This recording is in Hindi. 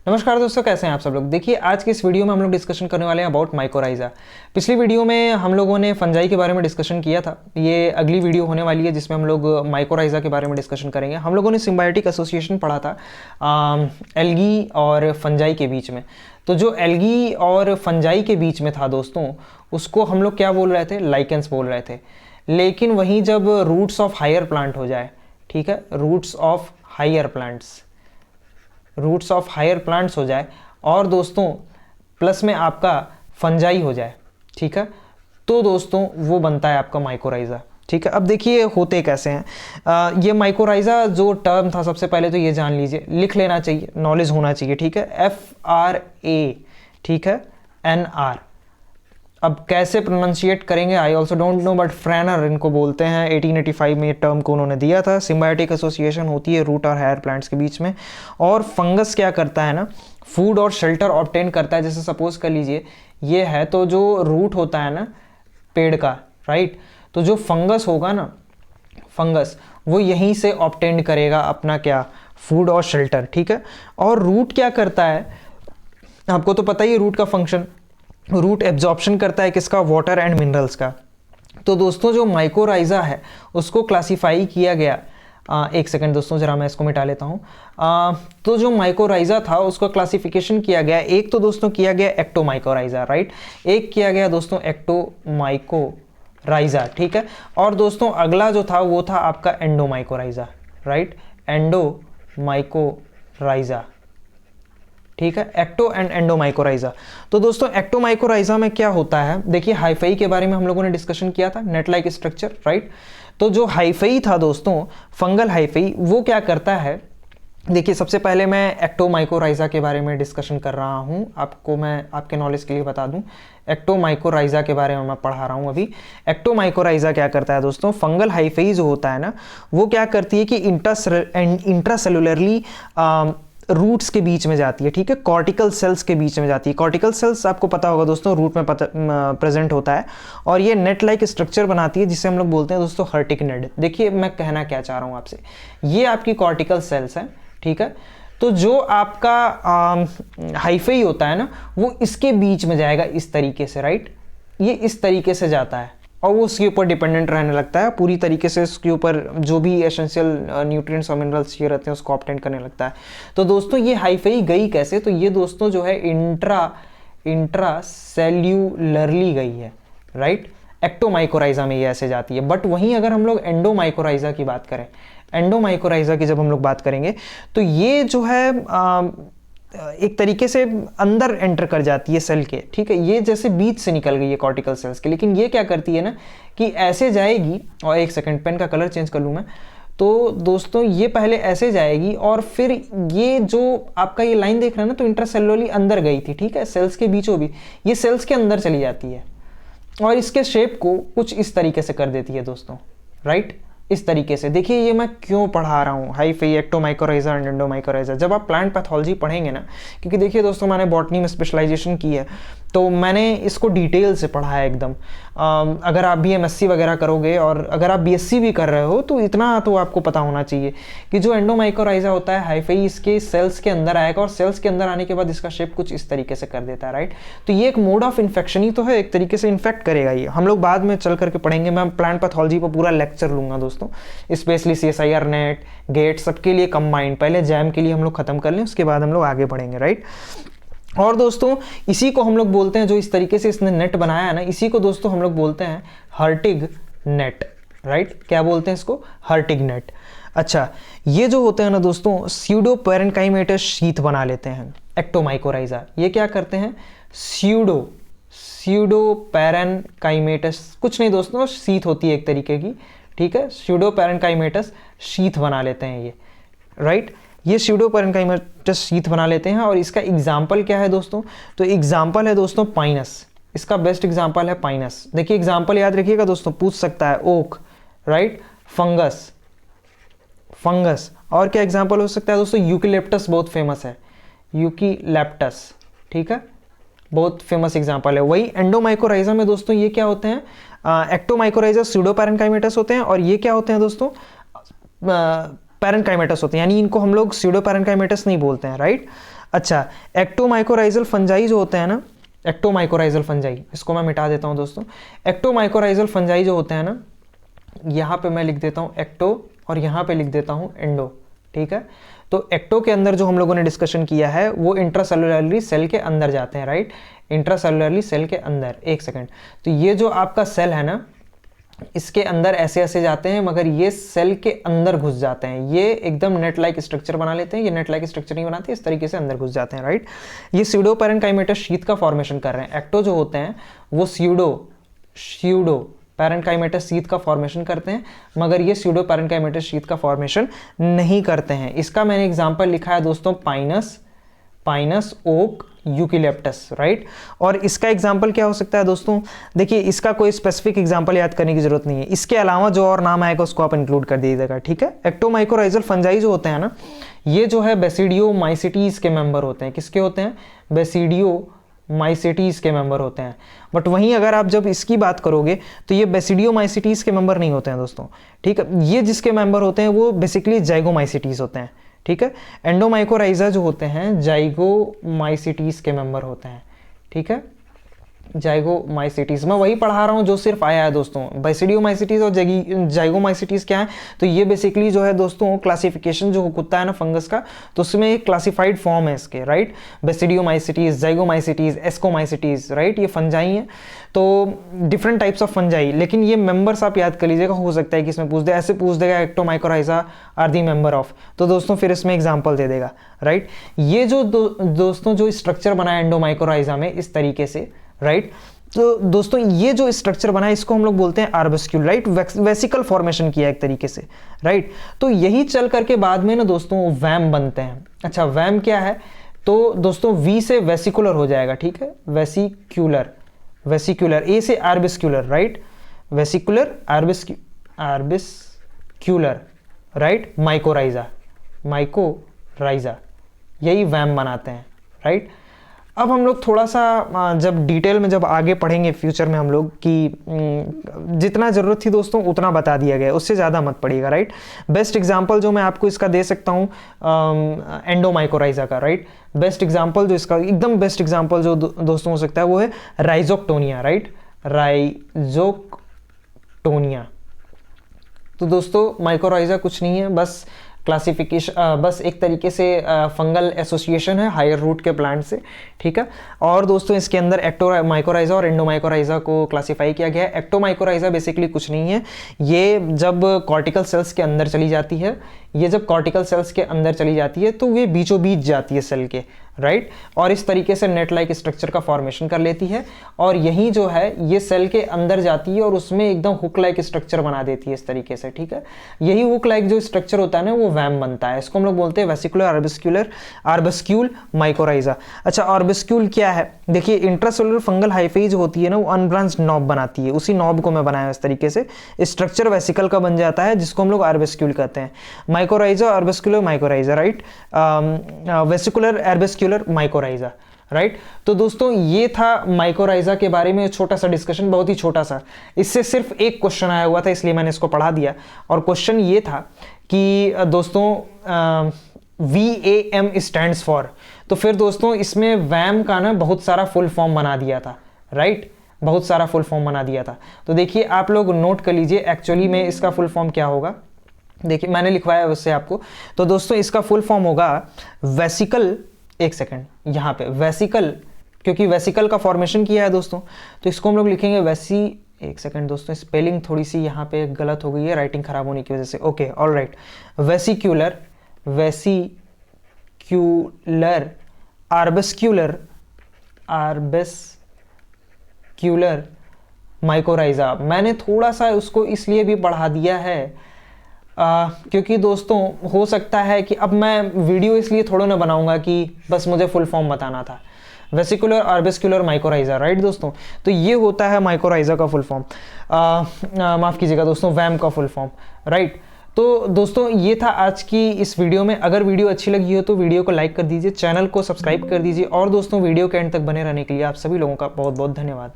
नमस्कार दोस्तों, कैसे हैं आप सब लोग। देखिए, आज की इस वीडियो में हम लोग डिस्कशन करने वाले हैं अबाउट माइकोराइजा। पिछली वीडियो में हम लोगों ने फंजाई के बारे में डिस्कशन किया था। ये अगली वीडियो होने वाली है जिसमें हम लोग माइकोराइजा के बारे में डिस्कशन करेंगे। हम लोगों ने सिम्बायोटिक एसोसिएशन पढ़ा था एल्गी और फंजाई के बीच में। तो जो एल्गी और फंजाई के बीच में था दोस्तों, उसको हम लोग क्या बोल रहे थे? लाइकेंस बोल रहे थे। लेकिन वहीं जब रूट्स ऑफ हायर प्लांट हो जाए, ठीक है, रूट्स ऑफ हायर प्लांट्स हो जाए और दोस्तों प्लस में आपका फंजाई हो जाए, ठीक है, तो दोस्तों वो बनता है आपका माइकोराइजा। ठीक है, अब देखिए होते कैसे हैं। ये माइकोराइजा जो टर्म था, सबसे पहले तो ये जान लीजिए, लिख लेना चाहिए, नॉलेज होना चाहिए। ठीक है, FRA, ठीक है, NR। अब कैसे प्रोनाउंशिएट करेंगे I also don't know, but फ्रेनर इनको बोलते हैं। 1885 में ये टर्म को उन्होंने दिया था। सिम्बायोटिक एसोसिएशन होती है रूट और हायर प्लांट्स के बीच में। और फंगस क्या करता है ना, फूड और शेल्टर ऑब्टेन करता है। जैसे सपोज कर लीजिए ये है, तो जो रूट होता है ना पेड़ का, राइट, तो जो फंगस होगा ना, फंगस वो यहीं से ऑब्टेन करेगा अपना क्या, फूड और शेल्टर। ठीक है, और रूट क्या करता है, आपको तो पता ही है रूट का फंक्शन। रूट एब्जॉर्प्शन करता है किसका? वाटर एंड मिनरल्स का। तो दोस्तों जो माइकोराइजा है उसको क्लासिफाई किया गया, एक सेकंड दोस्तों जरा मैं इसको मिटा लेता हूँ। तो जो माइकोराइजा था उसका क्लासिफिकेशन किया गया, एक तो दोस्तों किया गया एक्टोमाइकोराइजा, राइट, एक किया गया दोस्तों एक्टोमाइकोराइजा, ठीक है, और दोस्तों अगला जो था वो था आपका एंडोमाइकोराइजा, राइट, एंडोमाइकोराइजा, ठीक है, एक्टो एंड एंडोमाइकोराइजा। तो दोस्तों एक्टोमाइकोराइजा में क्या होता है, देखिए हाइफई के बारे में हम लोगों ने डिस्कशन किया था, नेट लाइक स्ट्रक्चर, राइट। तो जो हाइफई था दोस्तों, फंगल हाइफई, वो क्या करता है, देखिए सबसे पहले मैं एक्टोमाइकोराइजा के बारे में डिस्कशन कर रहा हूं, आपको मैं आपके नॉलेज के लिए बता दूं। एक्टोमाइकोराइजा के बारे में मैं पढ़ा रहा हूं अभी। एक्टोमाइकोराइजा क्या करता है दोस्तों, फंगल हाइफई जो होता है ना, वो क्या करती है कि इंट्रासेलुलरली रूट्स के बीच में जाती है, ठीक है, कॉर्टिकल सेल्स के बीच में जाती है। कॉर्टिकल सेल्स आपको पता होगा दोस्तों, रूट में प्रेजेंट होता है और ये नेट लाइक स्ट्रक्चर बनाती है जिसे हम लोग बोलते हैं दोस्तों हर्टिक नेट। देखिए मैं कहना क्या चाह रहा हूं आपसे, ये आपकी कॉर्टिकल सेल्स है, ठीक है, तो जो आपका हाइफई होता है ना, वो इसके बीच में जाएगा इस तरीके से, राइट, ये इस तरीके से जाता है और वो उसके ऊपर डिपेंडेंट रहने लगता है पूरी तरीके से, उसके ऊपर जो भी एसेंशियल न्यूट्रिएंट्स और मिनरल्स ये रहते हैं उसको ऑब्टेन करने लगता है। तो दोस्तों ये हाइफई गई कैसे, तो ये दोस्तों जो है इंट्रासेल्यूलरली गई है, राइट, एक्टोमाइकोराइजा में ये ऐसे जाती है। बट वहीं अगर हम लोग एंडोमाइकोराइजा की बात करें, एंडोमाइकोराइजा की जब हम लोग बात करेंगे तो ये जो है एक तरीके से अंदर एंटर कर जाती है सेल के, ठीक है, ये जैसे बीच से निकल गई है कॉर्टिकल सेल्स के, लेकिन ये क्या करती है ना कि ऐसे जाएगी, और एक सेकंड पेन का कलर चेंज कर लूँ मैं, तो दोस्तों ये पहले ऐसे जाएगी और फिर ये जो आपका ये लाइन देख रहे हैं ना, तो इंट्रासेलुलरली अंदर गई थी, ठीक है, सेल्स के बीचों बीच ये सेल्स के अंदर चली जाती है और इसके शेप को कुछ इस तरीके से कर देती है दोस्तों, राइट, इस तरीके से। देखिए ये मैं क्यों पढ़ा रहा हूँ हाइफई, एक्टोमाइकोराइजा एंड एंडोमाइकोराइजा, जब आप प्लांट पैथोलॉजी पढ़ेंगे ना, क्योंकि देखिए दोस्तों मैंने बॉटनी में स्पेशलाइजेशन की है तो मैंने इसको डिटेल से पढ़ा है एकदम। अगर आप भी MSc वगैरह करोगे और अगर आप BSc भी कर रहे हो तो इतना तो आपको पता होना चाहिए कि जो एंडोमाइकोराइजा होता है हाइफई, इसके सेल्स के अंदर आएगा और सेल्स के अंदर आने के बाद इसका शेप कुछ इस तरीके से कर देता है, राइट। तो ये एक मोड ऑफ इन्फेक्शन ही तो है, एक तरीके से इन्फेक्ट करेगा ये, हम लोग बाद में चल करके पढ़ेंगे। मैं प्लांट पैथोलॉजी पर पूरा लेक्चर लूंगा दोस्तों, स्पेशली CSIR नेट गेट सबके लिए कंबाइंड। पहले जैम के लिए हम लोग खत्म कर लें, उसके बाद हम लोग आगे बढ़ेंगे, राइट। और दोस्तों इसी को हम लोग बोलते हैं, जो इस तरीके से इसने नेट बनाया है ना, इसी को दोस्तों हम लोग बोलते हैं हर्टिग नेट, राइट, क्या बोलते हैं इसको? हर्टिग नेट। अच्छा, ये जो होते हैं ना दोस्तों, स्यूडो पैरेन्काइमेटस शीथ बना लेते हैं एक्टोमाइकोराइजा। ये क्या करते हैं? स्यूडो पैरेन्काइमेटस, कुछ नहीं दोस्तों, शीथ होती है एक तरीके की, ठीक है, स्यूडो पैरेन्काइमेटस शीथ बना लेते हैं ये, राइट, ये स्यूडो पैरेन्काइमेटस शीथ बना लेते हैं। और इसका एग्जाम्पल क्या है दोस्तों? तो एग्जाम्पल है दोस्तों पाइनस, इसका बेस्ट एग्जाम्पल है पाइनस। देखिए एग्जाम्पल याद रखिएगा दोस्तों, पूछ सकता है, ओक, राइट, फंगस, और क्या एग्जाम्पल हो सकता है दोस्तों? यूकेलिप्टस बहुत फेमस है, यूकेलिप्टस, ठीक है, बहुत फेमस एग्जाम्पल है। वही एंडोमाइकोराइजा में दोस्तों ये क्या होते हैं? एक्टोमाइकोराइजा स्यूडो पैरेन्काइमेटस होते हैं और ये क्या होते हैं दोस्तों? पैरेन्काइमेटस होते हैं, यानी इनको हम लोग स्यूडो पैरेन्काइमेटस नहीं बोलते हैं, राइट। अच्छा, एक्टोमाइकोराइजल फंजाई जो होते हैं ना, एक्टोमाइकोराइजल फंजाई, इसको मैं मिटा देता हूँ दोस्तों। एक्टोमाइकोराइजल फंजाई जो होते हैं ना, यहाँ पे मैं लिख देता हूँ एक्टो और यहाँ पे लिख देता हूँ एंडो, ठीक है। तो एक्टो के अंदर जो हम लोगों ने डिस्कशन किया है वो इंट्रासेलुलरली सेल के अंदर जाते हैं, राइट, इंट्रासेलुलरली सेल के अंदर। एक सेकेंड, तो ये जो आपका सेल है ना, इसके अंदर ऐसे ऐसे जाते हैं, मगर ये सेल के अंदर घुस जाते हैं, ये एकदम नेट लाइक स्ट्रक्चर बना लेते हैं। ये नेट लाइक स्ट्रक्चर नहीं बनाते, इस तरीके से अंदर घुस जाते हैं, राइट। ये स्यूडो पैरेन्काइमेटस शीथ का फॉर्मेशन कर रहे हैं। एक्टो जो होते हैं वो स्यूडो पैरेन्काइमेटस शीथ का फॉर्मेशन करते हैं, मगर ये स्यूडो पैरेन्काइमेटस शीथ का फॉर्मेशन नहीं करते हैं। इसका मैंने एग्जाम्पल लिखा है दोस्तों, पाइनस, ओक, यूकेलिप्टस, राइट। और इसका एग्जाम्पल क्या हो सकता है दोस्तों, देखिए इसका कोई स्पेसिफिक एग्जाम्पल याद करने की जरूरत नहीं है, इसके अलावा जो और नाम आएगा उसको आप इंक्लूड कर दीजिएगा, ठीक है। एक्टोमाइकोराइजल फंजाई जो होते हैं ना, ये जो है बेसिडियोमाइसिटीज के मेंबर होते हैं। किसके होते हैं? बेसिडियोमाइसिटीज के मेंबर होते हैं। बट वहीं अगर आप जब इसकी बात करोगे तो ये बेसिडियोमाइसिटीज के मेंबर नहीं होते हैं दोस्तों, ठीक है। ये जिसके मेंबर होते हैं वो बेसिकली जाइगोमाइसिटीज होते हैं, ठीक है। एंडोमाइकोराइजा जो होते हैं जाइगोमाइसिटीज के मेंबर होते हैं, ठीक है। जाइगोमाइसिटीज मैं वही पढ़ा रहा हूँ जो सिर्फ आया है दोस्तों। बेसिडियोमाइसिटीज और जाइगोमाइसिटीज क्या है, तो ये बेसिकली जो है दोस्तों क्लासिफिकेशन जो होता है ना फंगस का, तो उसमें एक क्लासिफाइड फॉर्म है इसके, राइट। बेसिडियोमाइसिटीज, जाइगोमाइसिटीज, एस्कोमाइसिटीज, राइट, ये फंजाई हैं। तो डिफरेंट टाइप्स ऑफ फंजाई, लेकिन ये मेंबर्स आप याद कर लीजिएगा, हो सकता है कि इसमें पूछ दे, ऐसे पूछ देगा ectomycorrhiza are the member of, तो दोस्तों फिर इसमें एग्जांपल दे देगा, राइट। ये जो दोस्तों जो स्ट्रक्चर बना है एंडोमाइकोराइजा में इस तरीके से, राइट, तो दोस्तों ये जो स्ट्रक्चर बना है इसको हम लोग बोलते हैं आर्बस्क्यूल, राइट, वेसिकल फॉर्मेशन किया एक तरीके से, राइट। तो यही चल करके बाद में ना दोस्तों वैम बनते हैं। अच्छा, वैम क्या है, तो दोस्तों वी से वेसिकुलर हो जाएगा, ठीक है, वेसिक्यूलर, ए से आर्बिस्क्यूलर, राइट, वेसिकुलर, आर्बिस्क्यूलर, राइट, माइकोराइजा, यही वैम बनाते हैं, राइट। अब हम लोग थोड़ा सा जब डिटेल में जब आगे पढ़ेंगे फ्यूचर में हम लोग कि जितना ज़रूरत थी दोस्तों उतना बता दिया गया, उससे ज़्यादा मत पड़िएगा, राइट। बेस्ट एग्जांपल जो मैं आपको इसका दे सकता हूँ एंडोमाइकोराइजा का, राइट। बेस्ट एग्जांपल जो इसका एकदम बेस्ट एग्जांपल जो दोस्तों हो सकता है वो है राइजोक्टोनिया, राइट, राइजोक्टोनिया। तो दोस्तों माइकोराइजा कुछ नहीं है, बस क्लासिफिकेशन, बस एक तरीके से फंगल एसोसिएशन है हायर रूट के प्लांट से, ठीक है। और दोस्तों इसके अंदर एक्टोमाइकोराइजा और एंडोमाइकोराइजा को क्लासिफाई किया गया है। एक्टोमाइकोराइजा बेसिकली कुछ नहीं है, ये जब कॉर्टिकल सेल्स के अंदर चली जाती है, तो ये बीचों बीच जाती है सेल के, राइट, और इस तरीके से नेट लाइक स्ट्रक्चर का फॉर्मेशन कर लेती है, और यही जो है ये सेल के अंदर जाती है और उसमें एकदम हुक लाइक स्ट्रक्चर बना देती है इस तरीके से, ठीक है। यही हुक लाइक जो स्ट्रक्चर होता है ना वो वैम बनता है, इसको हम लोग बोलते हैं वेसिकुलर आर्बस्क्यूल माइकोराइजा। अच्छा, आर्बस्क्यूल क्या है, देखिए इंट्रासेलुलर फंगल हाइफी जो होती है ना वो अनब्रांच्ड नॉब बनाती है, उसी नॉब को मैं बनाया इस तरीके से, स्ट्रक्चर वेसिकल का बन जाता है जिसको हम लोग आर्बस्क्यूल कहते हैं। Mycorrhiza, arbuscular mycorrhiza, right, vesicular arbuscular mycorrhiza, right. तो दोस्तों ये था माइकोराइजा के बारे में छोटा सा डिस्कशन, बहुत ही छोटा सा। इससे सिर्फ एक क्वेश्चन आया हुआ था इसलिए मैंने इसको पढ़ा दिया, और क्वेश्चन ये था कि दोस्तों VAM स्टैंड्स फॉर, तो फिर दोस्तों इसमें वैम का ना बहुत सारा फुल फॉर्म बना दिया था, राइट, बहुत सारा फुल फॉर्म बना दिया था। तो देखिए आप लोग नोट कर लीजिए एक्चुअली में इसका फुल फॉर्म क्या होगा, देखिए मैंने लिखवाया उससे आपको। तो दोस्तों इसका फुल फॉर्म होगा वेसिकल, एक सेकंड, यहाँ पे वेसिकल, क्योंकि वेसिकल का फॉर्मेशन किया है दोस्तों, तो इसको हम लोग लिखेंगे एक सेकंड दोस्तों, स्पेलिंग थोड़ी सी यहाँ पे गलत हो गई है राइटिंग खराब होने की वजह से, ओके ऑल राइट, वेसिक्यूलर आर्बस्क्यूलर माइकोराइजा। मैंने थोड़ा सा उसको इसलिए भी बढ़ा दिया है क्योंकि दोस्तों हो सकता है कि अब मैं वीडियो इसलिए थोड़ा ना बनाऊंगा कि बस मुझे फुल फॉर्म बताना था, वेसिकुलर आर्बस्क्यूलर माइकोराइजा, राइट दोस्तों। तो ये होता है माइकोराइजा का फुल फॉर्म, माफ़ कीजिएगा दोस्तों, वैम का फुल फॉर्म, राइट। तो दोस्तों ये था आज की इस वीडियो में। अगर वीडियो अच्छी लगी हो तो वीडियो को लाइक कर दीजिए, चैनल को सब्सक्राइब कर दीजिए, और दोस्तों वीडियो के एंड तक बने रहने के लिए आप सभी लोगों का बहुत बहुत धन्यवाद।